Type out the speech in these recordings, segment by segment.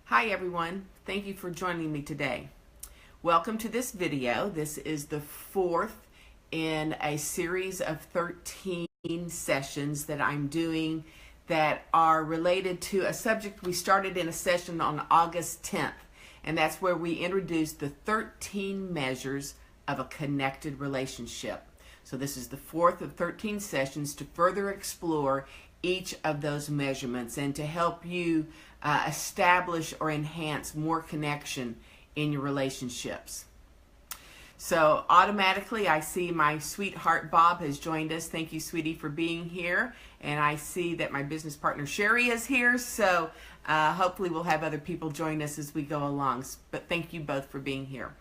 Hi everyone, thank you for joining me today. Welcome to this video. This is the fourth in a series of 13 sessions that I'm doing that are related to a subject we started in a session on August 10th, and that's where we introduced the 13 measures of a connected relationship. So this is the fourth of 13 sessions to further explore each of those measurements and to help you establish or enhance more connection in your relationships. So automatically I see my sweetheart Bob has joined us. Thank you, sweetie, for being here. And I see that my business partner Sherry is here. So hopefully we'll have other people join us as we go along. But thank you both for being here.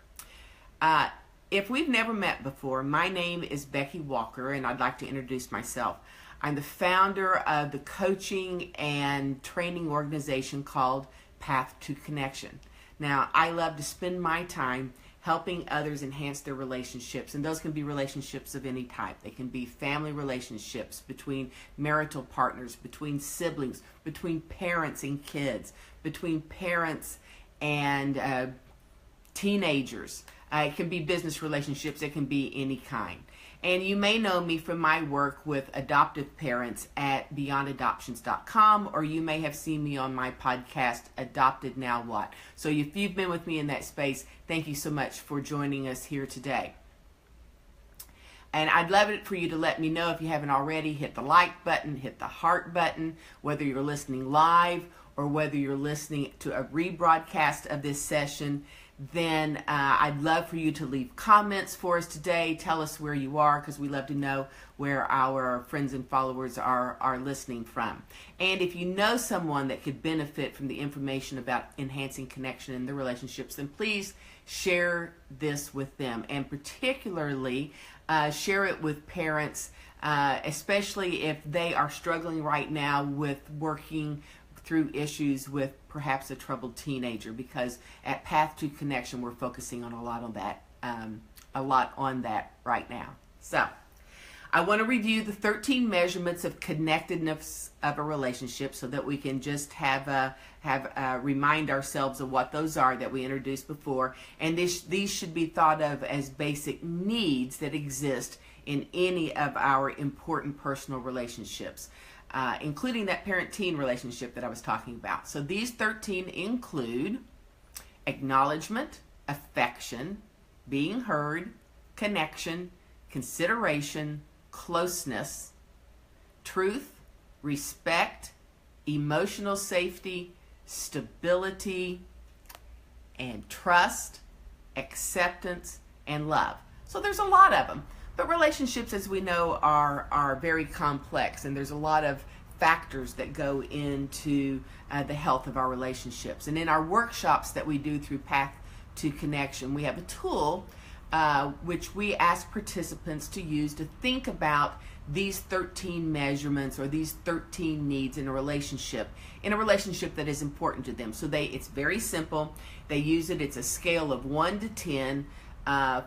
If we've never met before, my name is Becky Walker, and I'd like to introduce myself. I'm the founder of the coaching and training organization called Path to Connection. Now, I love to spend my time helping others enhance their relationships, and those can be relationships of any type. They can be family relationships, between marital partners, between siblings, between parents and kids, between parents and teenagers. It can be business relationships. It can be any kind. And you may know me from my work with adoptive parents at beyondadoptions.com, or you may have seen me on my podcast, Adopted Now What? So if you've been with me in that space, thank you so much for joining us here today. And I'd love it for you to let me know, if you haven't already, hit the like button, hit the heart button, whether you're listening live or whether you're listening to a rebroadcast of this session. Then I'd love for you to leave comments for us today. Tell us where you are, because we love to know where our friends and followers are listening from. And if you know someone that could benefit from the information about enhancing connection in their relationships, then please share this with them. And particularly share it with parents, especially if they are struggling right now with working through issues with perhaps a troubled teenager, because at Path to Connection we're focusing on a lot on that right now. So I want to review the 13 measurements of connectedness of a relationship so that we can just remind ourselves of what those are that we introduced before. And these should be thought of as basic needs that exist in any of our important personal relationships, including that parent-teen relationship that I was talking about. So these 13 include acknowledgement, affection, being heard, connection, consideration, closeness, truth, respect, emotional safety, stability, and trust, acceptance, and love. So there's a lot of them. But relationships, as we know, are very complex, and there's a lot of factors that go into the health of our relationships. And in our workshops that we do through Path to Connection, we have a tool which we ask participants to use to think about these 13 measurements or these 13 needs in a relationship that is important to them. So it's very simple. They use it. It's a scale of 1 to 10.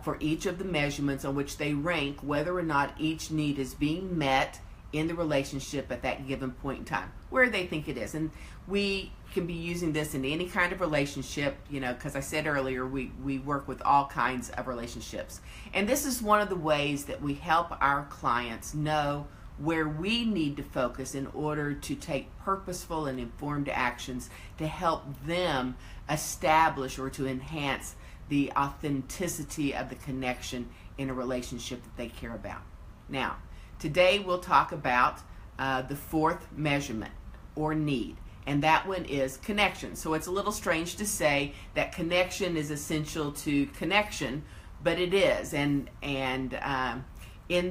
For each of the measurements, on which they rank whether or not each need is being met in the relationship at that given point in time, where they think it is. And we can be using this in any kind of relationship, because I said earlier, we work with all kinds of relationships. And this is one of the ways that we help our clients know where we need to focus in order to take purposeful and informed actions to help them establish or to enhance the authenticity of the connection in a relationship that they care about. Now, today we'll talk about the fourth measurement or need, and that one is connection. So it's a little strange to say that connection is essential to connection, but it is. And in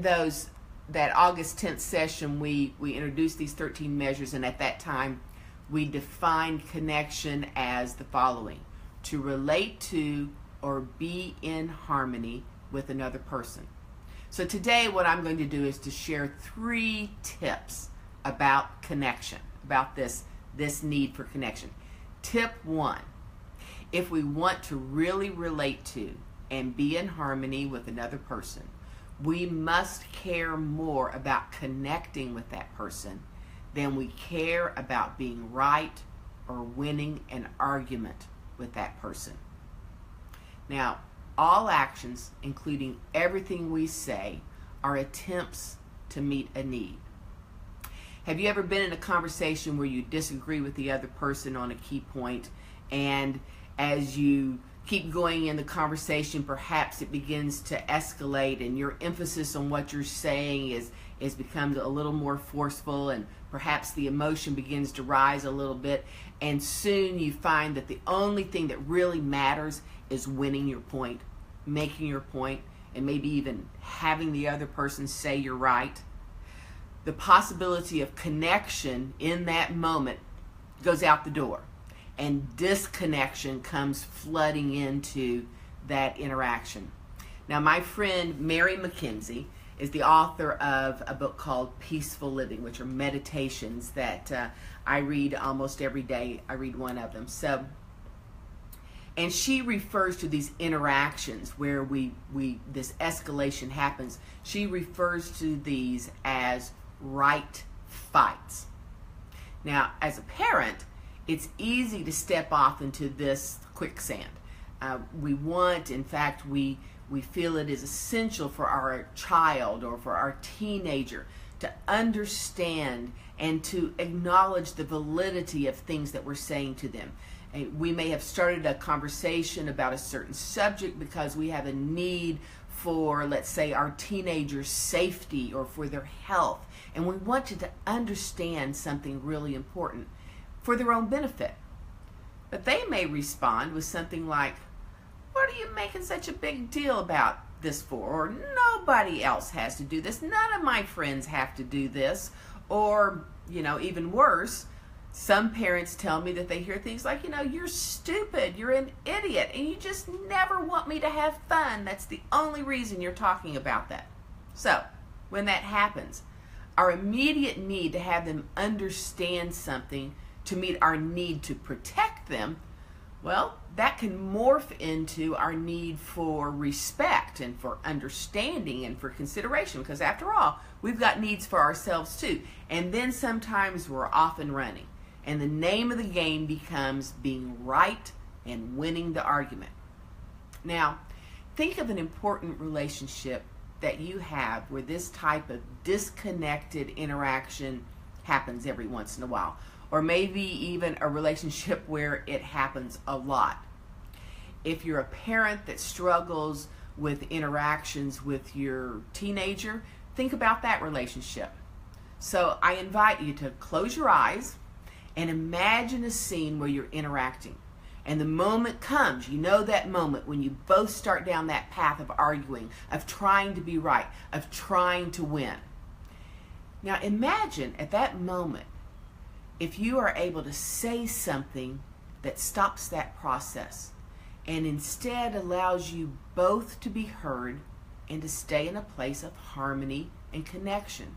that August 10th session, we introduced these 13 measures, and at that time we defined connection as the following: to relate to or be in harmony with another person. So today what I'm going to do is to share 3 tips about connection, about this need for connection. Tip 1, if we want to really relate to and be in harmony with another person, we must care more about connecting with that person than we care about being right or winning an argument with that person. Now, all actions, including everything we say, are attempts to meet a need. Have you ever been in a conversation where you disagree with the other person on a key point, and as you keep going in the conversation, perhaps it begins to escalate and your emphasis on what you're saying is becomes a little more forceful, and perhaps the emotion begins to rise a little bit, and soon you find that the only thing that really matters is winning your point, making your point, and maybe even having the other person say you're right. The possibility of connection in that moment goes out the door, and disconnection comes flooding into that interaction. Now, my friend Mary McKenzie is the author of a book called Peaceful Living, which are meditations that I read almost every day. I read one of them. And she refers to these interactions where this escalation happens. She refers to these as right fights. Now, as a parent, it's easy to step off into this quicksand. In fact, we feel it is essential for our child or for our teenager to understand and to acknowledge the validity of things that we're saying to them. We may have started a conversation about a certain subject because we have a need for, let's say, our teenager's safety or for their health, and we want you to understand something really important for their own benefit. But they may respond with something like, "What are you making such a big deal about this for?" Or, "Nobody else has to do this. None of my friends have to do this." Or, even worse, some parents tell me that they hear things like, "You're stupid, you're an idiot, and you just never want me to have fun. That's the only reason you're talking about that." So, when that happens, our immediate need to have them understand something to meet our need to protect them, well, that can morph into our need for respect and for understanding and for consideration, because after all, we've got needs for ourselves too. And then sometimes we're off and running, and the name of the game becomes being right and winning the argument. Now, think of an important relationship that you have where this type of disconnected interaction happens every once in a while. Or maybe even a relationship where it happens a lot. If you're a parent that struggles with interactions with your teenager, think about that relationship. So I invite you to close your eyes and imagine a scene where you're interacting. And the moment comes, that moment when you both start down that path of arguing, of trying to be right, of trying to win. Now imagine at that moment, if you are able to say something that stops that process and instead allows you both to be heard and to stay in a place of harmony and connection.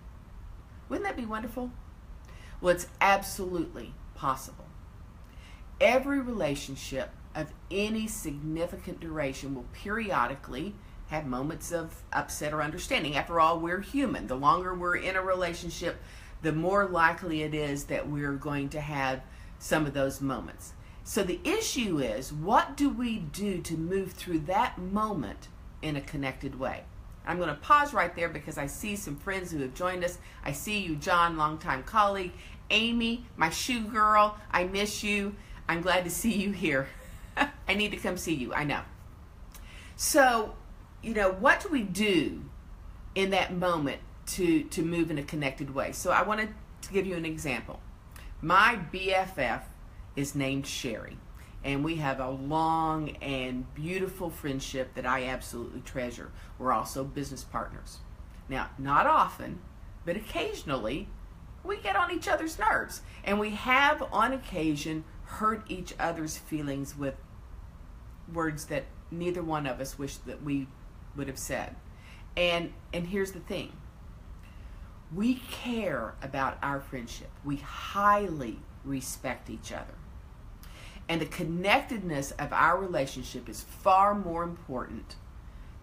Wouldn't that be wonderful? Well, it's absolutely possible. Every relationship of any significant duration will periodically have moments of upset or understanding. After all, we're human. The longer we're in a relationship, the more likely it is that we're going to have some of those moments. So the issue is, what do we do to move through that moment in a connected way? I'm going to pause right there because I see some friends who have joined us. I see you, John, longtime colleague. Amy, my shoe girl, I miss you. I'm glad to see you here. I need to come see you, I know. So, what do we do in that moment to move in a connected way? So I wanted to give you an example. My BFF is named Sherry, and we have a long and beautiful friendship that I absolutely treasure. We're also business partners. Now, not often, but occasionally, we get on each other's nerves, and we have on occasion hurt each other's feelings with words that neither one of us wished that we would have said. And here's the thing. We care about our friendship. We highly respect each other. And the connectedness of our relationship is far more important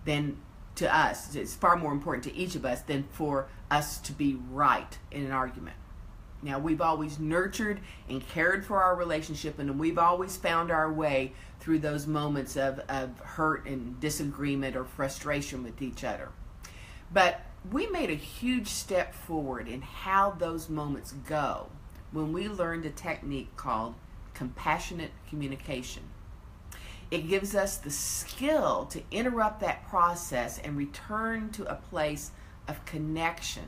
than to us. It's far more important to each of us than for us to be right in an argument. Now, we've always nurtured and cared for our relationship, and we've always found our way through those moments of hurt and disagreement or frustration with each other. But we made a huge step forward in how those moments go when we learned a technique called compassionate communication. It gives us the skill to interrupt that process and return to a place of connection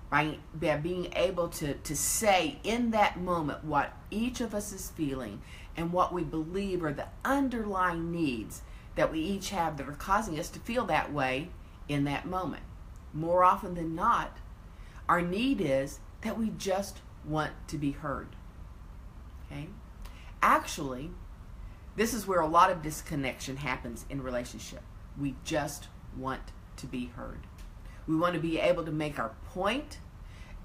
by being able to say in that moment what each of us is feeling and what we believe are the underlying needs that we each have that are causing us to feel that way in that moment. More often than not, our need is that we just want to be heard. Okay? Actually, this is where a lot of disconnection happens in relationship. We just want to be heard. We want to be able to make our point,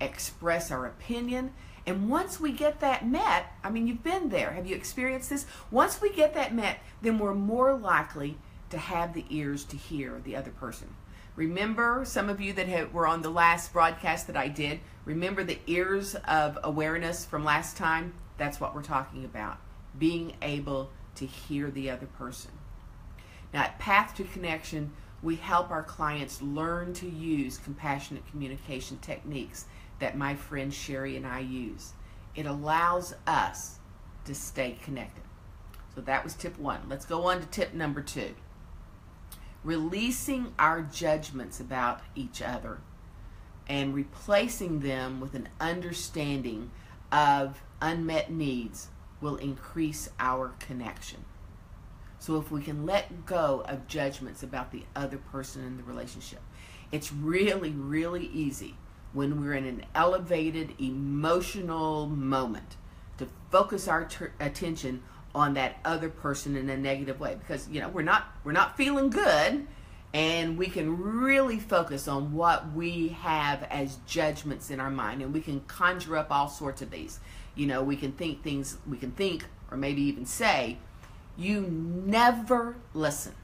express our opinion, and once we get that met, I mean, you've been there. Have you experienced this? Once we get that met, then we're more likely to have the ears to hear the other person. Remember, some of you that were on the last broadcast that I did, remember the ears of awareness from last time? That's what we're talking about, being able to hear the other person. Now, at Path to Connection, we help our clients learn to use compassionate communication techniques that my friend Sherry and I use. It allows us to stay connected. So that was tip 1. Let's go on to tip number 2. Releasing our judgments about each other and replacing them with an understanding of unmet needs will increase our connection. So if we can let go of judgments about the other person in the relationship, it's really, really easy when we're in an elevated emotional moment to focus our attention on that other person in a negative way, because we're not feeling good, and we can really focus on what we have as judgments in our mind, and we can conjure up all sorts of these. We can think things, or maybe even say, you never listen,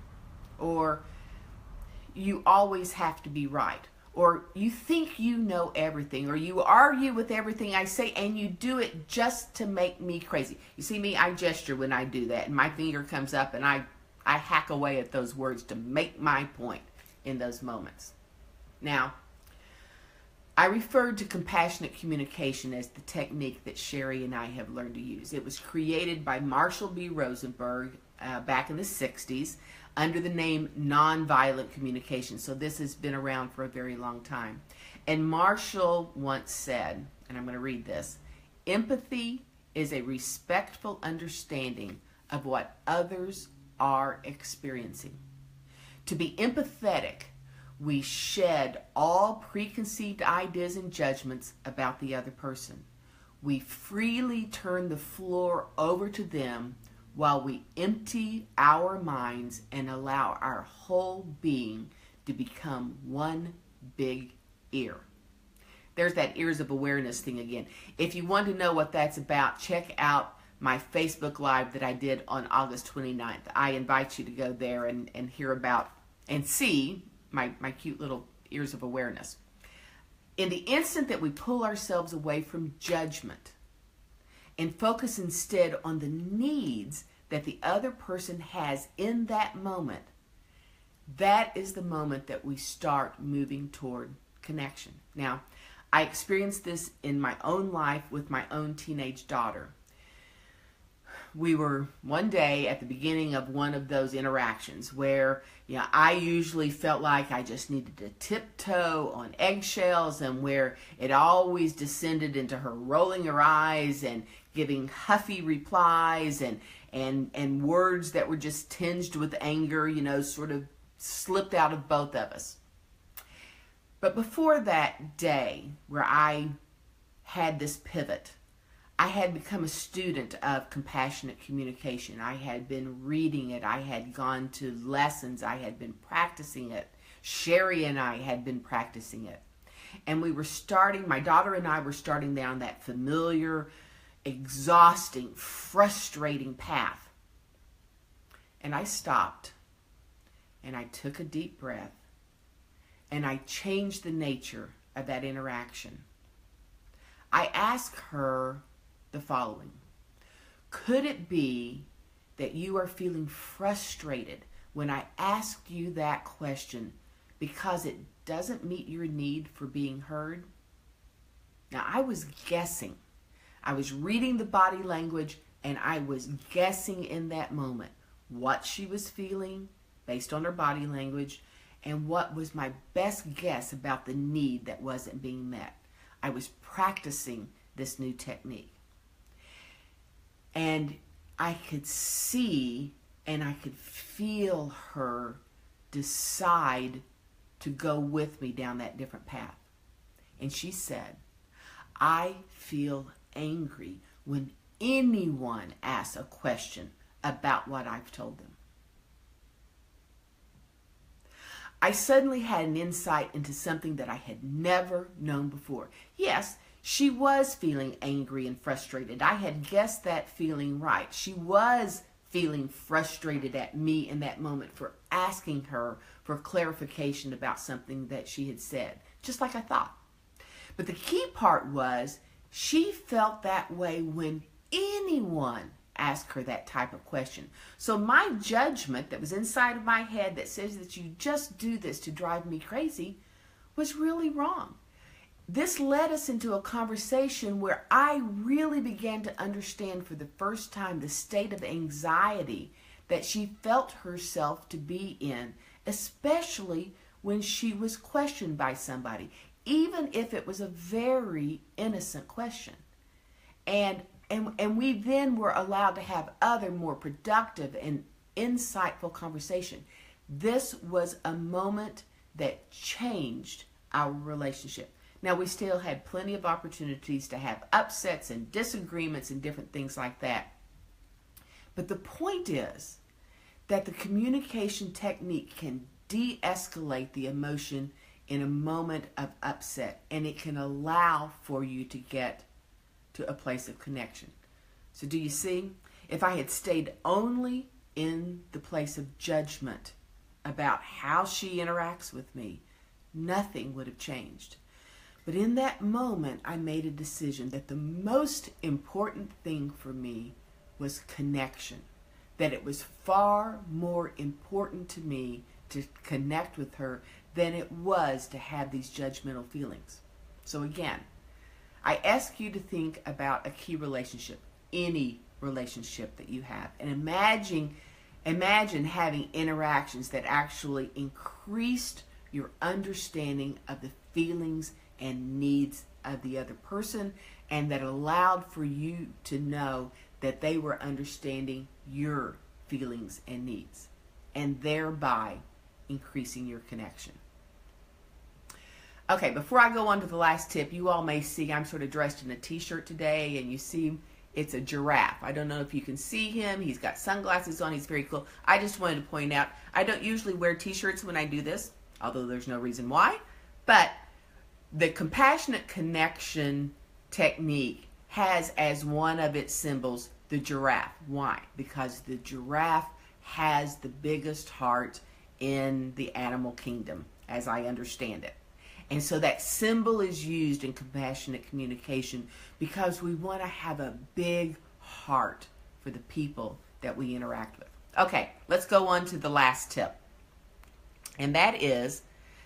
or you always have to be right, or you think you know everything, or you argue with everything I say, and you do it just to make me crazy. You see me, I gesture when I do that, and my finger comes up, and I hack away at those words to make my point in those moments. Now, I referred to compassionate communication as the technique that Sherry and I have learned to use. It was created by Marshall B. Rosenberg back in the 60s under the name nonviolent communication. So this has been around for a very long time. And Marshall once said, and I'm going to read this, empathy is a respectful understanding of what others are experiencing. To be empathetic, we shed all preconceived ideas and judgments about the other person. We freely turn the floor over to them while we empty our minds and allow our whole being to become one big ear. There's that ears of awareness thing again. If you want to know what that's about, check out my Facebook Live that I did on August 29th. I invite you to go there and hear about and see my cute little ears of awareness. In the instant that we pull ourselves away from judgment and focus instead on the needs that the other person has in that moment, that is the moment that we start moving toward connection. Now, I experienced this in my own life with my own teenage daughter. We were one day at the beginning of one of those interactions where I usually felt like I just needed to tiptoe on eggshells, and where it always descended into her rolling her eyes and giving huffy replies and words that were just tinged with anger, sort of slipped out of both of us. But before that day where I had this pivot, I had become a student of compassionate communication. I had been reading it. I had gone to lessons. I had been practicing it. Sherry and I had been practicing it. And my daughter and I were starting down that familiar, exhausting, frustrating path. And I stopped, and I took a deep breath, and I changed the nature of that interaction. I asked her the following: could it be that you are feeling frustrated when I asked you that question because it doesn't meet your need for being heard? Now, I was guessing. I was reading the body language, and I was guessing in that moment what she was feeling based on her body language and what was my best guess about the need that wasn't being met. I was practicing this new technique. And I could see and I could feel her decide to go with me down that different path. And she said, I feel angry when anyone asks a question about what I've told them. I suddenly had an insight into something that I had never known before. Yes, she was feeling angry and frustrated. I had guessed that feeling right. She was feeling frustrated at me in that moment for asking her for clarification about something that she had said, just like I thought. But the key part was she felt that way when anyone asked her that type of question. So my judgment that was inside of my head that says that you just do this to drive me crazy was really wrong. This led us into a conversation where I really began to understand for the first time the state of anxiety that she felt herself to be in, especially when she was questioned by somebody, even if it was a very innocent question. And we then were allowed to have other more productive and insightful conversation. This was a moment that changed our relationship. Now, we still had plenty of opportunities to have upsets and disagreements and different things like that. But the point is that the communication technique can de-escalate the emotion in a moment of upset, and it can allow for you to get to a place of connection. So do you see? If I had stayed only in the place of judgment about how she interacts with me, nothing would have changed. But in that moment, I made a decision that the most important thing for me was connection. That it was far more important to me to connect with her than it was to have these judgmental feelings. So again, I ask you to think about a key relationship, any relationship that you have, and imagine having interactions that actually increased your understanding of the feelings and needs of the other person, and that allowed for you to know that they were understanding your feelings and needs, and thereby increasing your connection. Okay, before I go on to the last tip, you all may see I'm sort of dressed in a t-shirt today, and you see it's a giraffe. I don't know if you can see him. He's got sunglasses on. He's very cool. I just wanted to point out, I don't usually wear t-shirts when I do this, although there's no reason why, but the compassionate connection technique has as one of its symbols the giraffe. Why? Because the giraffe has the biggest heart in the animal kingdom, as I understand it. And so that symbol is used in compassionate communication because we want to have a big heart for the people that we interact with. Okay, let's go on to the last tip. And that is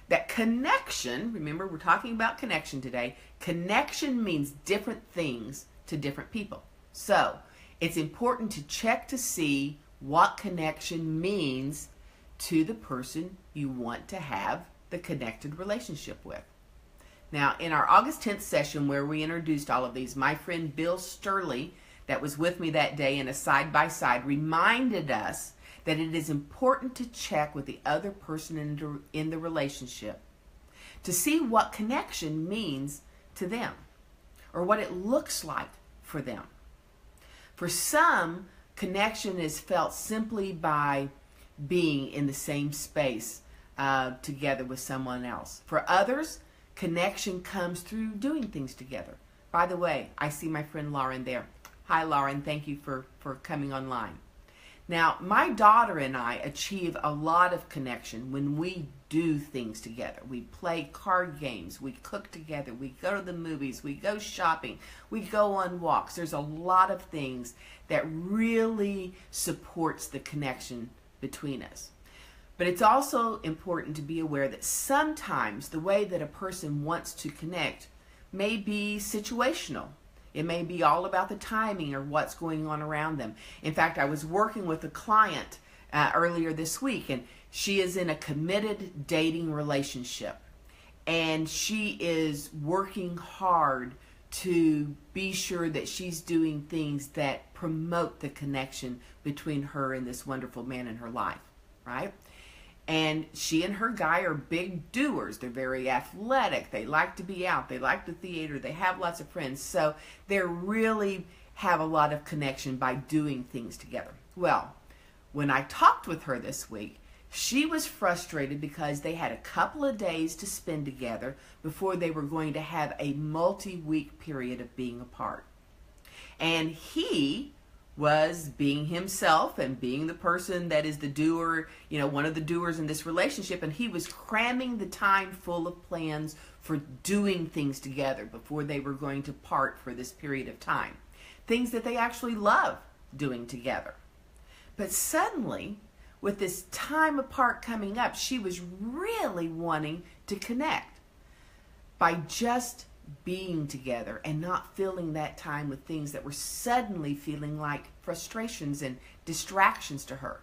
that connection, remember we're talking about connection today, connection means different things to different people. So it's important to check to see what connection means to the person you want to have the connected relationship with. Now, in our August 10th session where we introduced all of these, my friend Bill Sturley, that was with me that day in a side-by-side, reminded us that it is important to check with the other person in the relationship to see what connection means to them or what it looks like for them. For some, connection is felt simply by being in the same space together with someone else. For others, connection comes through doing things together. By the way, I see my friend Lauren there. Hi, Lauren. Thank you for coming online. Now, my daughter and I achieve a lot of connection when we do things together. We play card games, we cook together, we go to the movies, we go shopping, we go on walks. There's a lot of things that really supports the connection between us. But it's also important to be aware that sometimes the way that a person wants to connect may be situational. It may be all about the timing or what's going on around them. In fact, I was working with a client earlier this week, and she is in a committed dating relationship. And she is working hard to be sure that she's doing things that promote the connection between her and this wonderful man in her life, right? And she and her guy are big doers. They're very athletic. They like to be out. They like the theater. They have lots of friends. So they really have a lot of connection by doing things together. Well, when I talked with her this week, she was frustrated because they had a couple of days to spend together before they were going to have a multi-week period of being apart. And he was being himself and being the person that is the doer, one of the doers in this relationship, and he was cramming the time full of plans for doing things together before they were going to part for this period of time. Things that they actually love doing together. But suddenly, with this time apart coming up, she was really wanting to connect by just being together and not filling that time with things that were suddenly feeling like frustrations and distractions to her.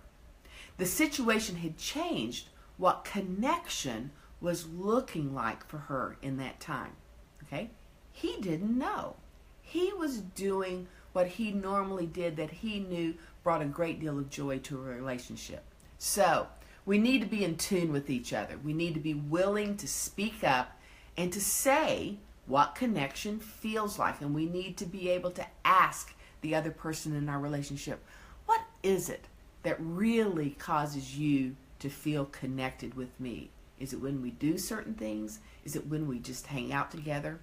The situation had changed what connection was looking like for her in that time. Okay? He didn't know. He was doing what he normally did that he knew brought a great deal of joy to a relationship. So, we need to be in tune with each other. We need to be willing to speak up and to say what connection feels like. And we need to be able to ask the other person in our relationship, what is it that really causes you to feel connected with me? Is it when we do certain things? Is it when we just hang out together?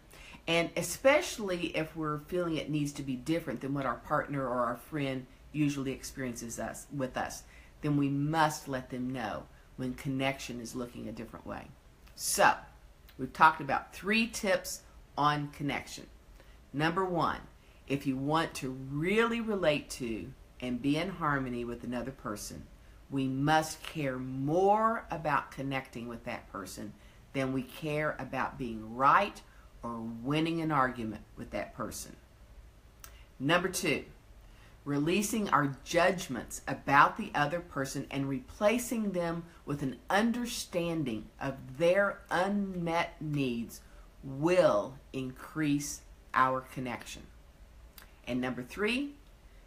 And especially if we're feeling it needs to be different than what our partner or our friend usually experiences with us, then we must let them know when connection is looking a different way. So, we've talked about 3 tips on connection. Number 1, if you want to really relate to and be in harmony with another person, we must care more about connecting with that person than we care about being right or winning an argument with that person. Number 2, releasing our judgments about the other person and replacing them with an understanding of their unmet needs will increase our connection. And number 3,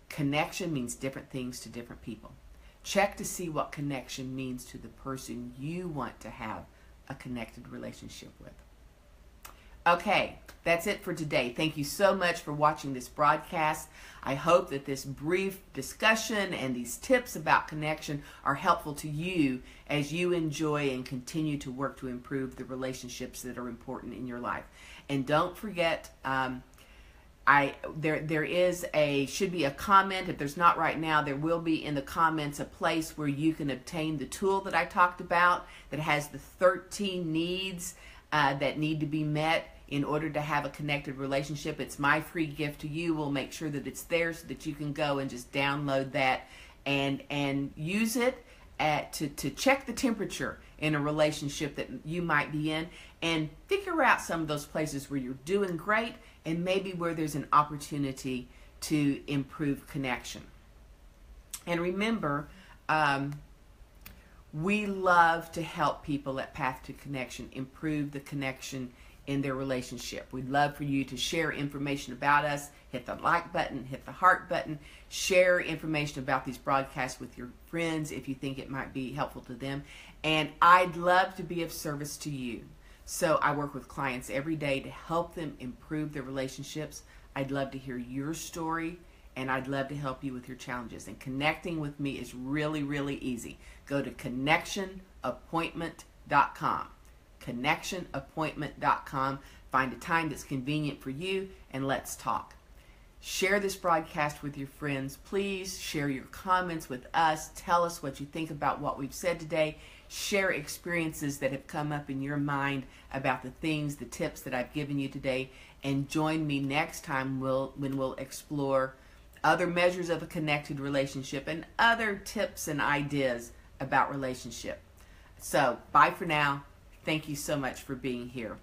connection means different things to different people. Check to see what connection means to the person you want to have a connected relationship with. Okay, that's it for today. Thank you so much for watching this broadcast. I hope that this brief discussion and these tips about connection are helpful to you as you enjoy and continue to work to improve the relationships that are important in your life. And don't forget, should be a comment. If there's not right now, there will be in the comments a place where you can obtain the tool that I talked about that has the 13 needs that need to be met in order to have a connected relationship. It's my free gift to you. We'll make sure that it's there so that you can go and just download that and use it to check the temperature in a relationship that you might be in and figure out some of those places where you're doing great and maybe where there's an opportunity to improve connection. And remember, we love to help people at Path to Connection improve the connection in their relationship. We'd love for you to share information about us. Hit the like button, hit the heart button, share information about these broadcasts with your friends if you think it might be helpful to them. And I'd love to be of service to you. So I work with clients every day to help them improve their relationships. I'd love to hear your story, and I'd love to help you with your challenges. And connecting with me is really, really easy. Go to connectionappointment.com. connectionappointment.com. Find a time that's convenient for you, and let's talk. Share this broadcast with your friends. Please share your comments with us. Tell us what you think about what we've said today. Share experiences that have come up in your mind about the things, the tips that I've given you today. And join me next time when we'll explore other measures of a connected relationship and other tips and ideas about relationship. So, bye for now. Thank you so much for being here.